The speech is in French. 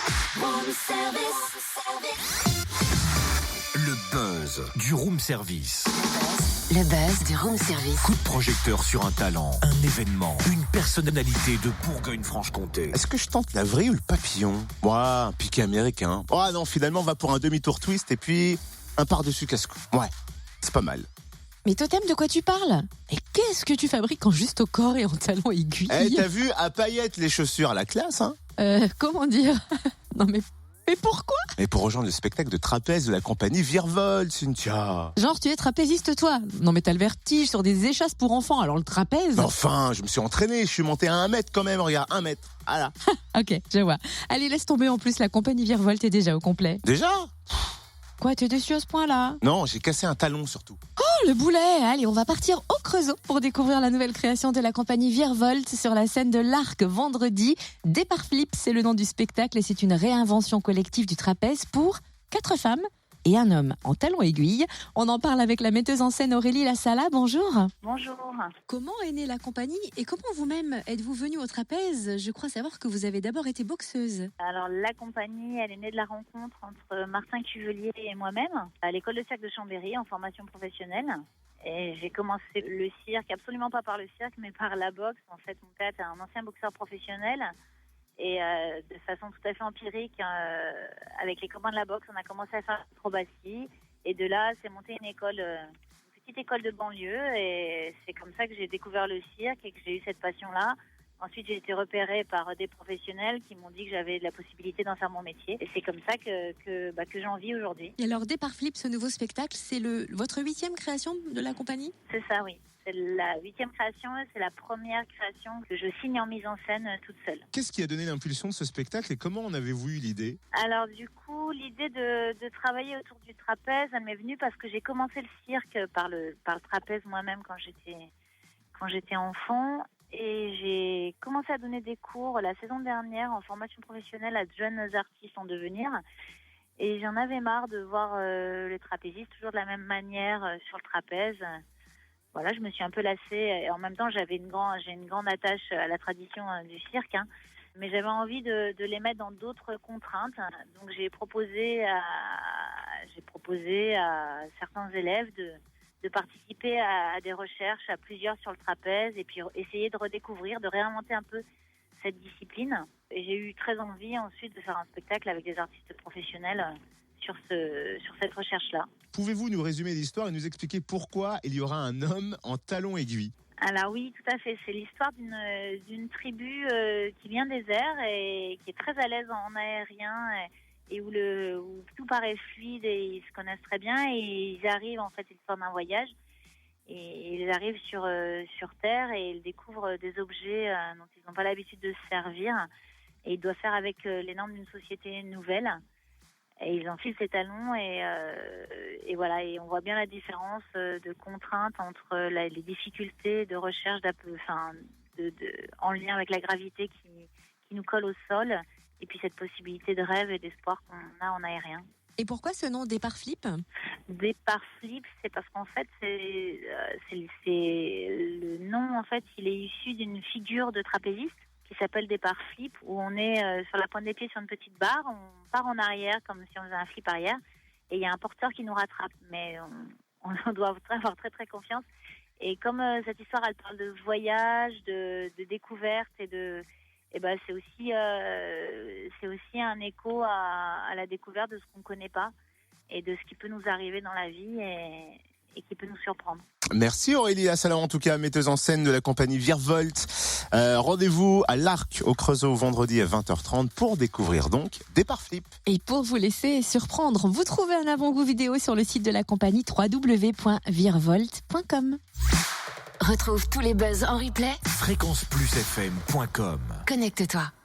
Room service. Le buzz du room service. Le buzz du room service. Coup de projecteur sur un talent, un événement, une personnalité de Bourgogne-Franche-Comté. Est-ce que je tente la vrille ou le papillon? Un piqué américain. Non, finalement, on va pour un demi-tour twist et puis un par-dessus casse-cou. Ouais, c'est pas mal. Mais Totem, de quoi tu parles? Et qu'est-ce que tu fabriques en juste au corps et en talons aiguilles? T'as vu, à paillettes, les chaussures à la classe, hein? Comment dire? Non mais pourquoi? Et pour rejoindre le spectacle de trapèze de la compagnie Virvolt, Cynthia. Genre tu es trapéziste toi? Non mais t'as le vertige sur des échasses pour enfants, alors le trapèze? Enfin, je me suis entraîné, je suis monté à 1 mètre quand même, regarde, 1 mètre. Voilà. Ok, je vois. Allez, laisse tomber, en plus la compagnie Virvolt est déjà au complet. Déjà? Quoi, t'es déçu à ce point-là? Non, j'ai cassé un talon surtout. Oh, le boulet! Allez, on va partir au Creusot pour découvrir la nouvelle création de la compagnie Virvolt sur la scène de l'Arc vendredi. Départ Flip, c'est le nom du spectacle et c'est une réinvention collective du trapèze pour 4 femmes et un homme en talons aiguilles. On en parle avec la metteuse en scène Aurélie Lassala. Bonjour. Bonjour. Comment est née la compagnie et comment vous-même êtes-vous venue au trapèze? Je crois savoir que vous avez d'abord été boxeuse. Alors la compagnie, elle est née de la rencontre entre Martin Cuvelier et moi-même à l'école de cirque de Chambéry en formation professionnelle. Et j'ai commencé le cirque, absolument pas par le cirque, mais par la boxe. En fait, mon père était un ancien boxeur professionnel. Et de façon tout à fait empirique, avec les copains de la boxe, on a commencé à faire l'acrobatie. Et de là, c'est monté une école, une petite école de banlieue. Et c'est comme ça que j'ai découvert le cirque et que j'ai eu cette passion-là. Ensuite, j'ai été repérée par des professionnels qui m'ont dit que j'avais de la possibilité d'en faire mon métier. Et c'est comme ça que j'en vis aujourd'hui. Et alors, Départ Flip, ce nouveau spectacle, c'est votre 8e création de la compagnie? C'est ça, oui. C'est la 8e création, c'est la première création que je signe en mise en scène toute seule. Qu'est-ce qui a donné l'impulsion de ce spectacle et comment en avez-vous eu l'idée? Alors du coup, l'idée de travailler autour du trapèze, elle m'est venue parce que j'ai commencé le cirque par le trapèze moi-même quand j'étais enfant. Et j'ai commencé à donner des cours la saison dernière en formation professionnelle à de jeunes artistes en devenir. Et j'en avais marre de voir les trapézistes toujours de la même manière sur le trapèze. Voilà, je me suis un peu lassée et en même temps j'ai une grande attache à la tradition du cirque, hein, mais j'avais envie de les mettre dans d'autres contraintes. Donc j'ai proposé à certains élèves de participer à des recherches, à plusieurs sur le trapèze et puis essayer de redécouvrir, de réinventer un peu cette discipline. Et j'ai eu très envie ensuite de faire un spectacle avec des artistes professionnels sur cette recherche-là. Pouvez-vous nous résumer l'histoire et nous expliquer pourquoi il y aura un homme en talons aiguilles? Alors oui, tout à fait. C'est l'histoire d'une tribu qui vient des airs et qui est très à l'aise en aérien et où tout paraît fluide et ils se connaissent très bien et ils arrivent, en fait, ils forment un voyage et ils arrivent sur Terre et ils découvrent des objets dont ils n'ont pas l'habitude de se servir et ils doivent faire avec les normes d'une société nouvelle. Et ils enfilent ces talons et voilà, et on voit bien la différence de contraintes entre les difficultés de recherche en lien avec la gravité qui nous colle au sol et puis cette possibilité de rêve et d'espoir qu'on a en aérien. Et pourquoi ce nom Départ Flip? Départ Flip, c'est parce qu'en fait c'est le nom, en fait, il est issu d'une figure de trapéziste qui s'appelle Départ Flip, où on est sur la pointe des pieds sur une petite barre, on part en arrière comme si on faisait un flip arrière, et il y a un porteur qui nous rattrape, mais on doit avoir très très confiance. Et comme cette histoire, elle parle de voyage, de découverte c'est aussi un écho à la découverte de ce qu'on ne connaît pas et de ce qui peut nous arriver dans la vie et qui peut nous surprendre. Merci Aurélie Lassala, en tout cas, metteuse en scène de la compagnie Virvolt. Rendez-vous à l'Arc au Creusot vendredi à 20h30 pour découvrir donc Départ Flip. Et pour vous laisser surprendre, vous trouvez un avant-goût vidéo sur le site de la compagnie www.virvolt.com. Retrouve tous les buzz en replay. fréquenceplusfm.com. Connecte-toi.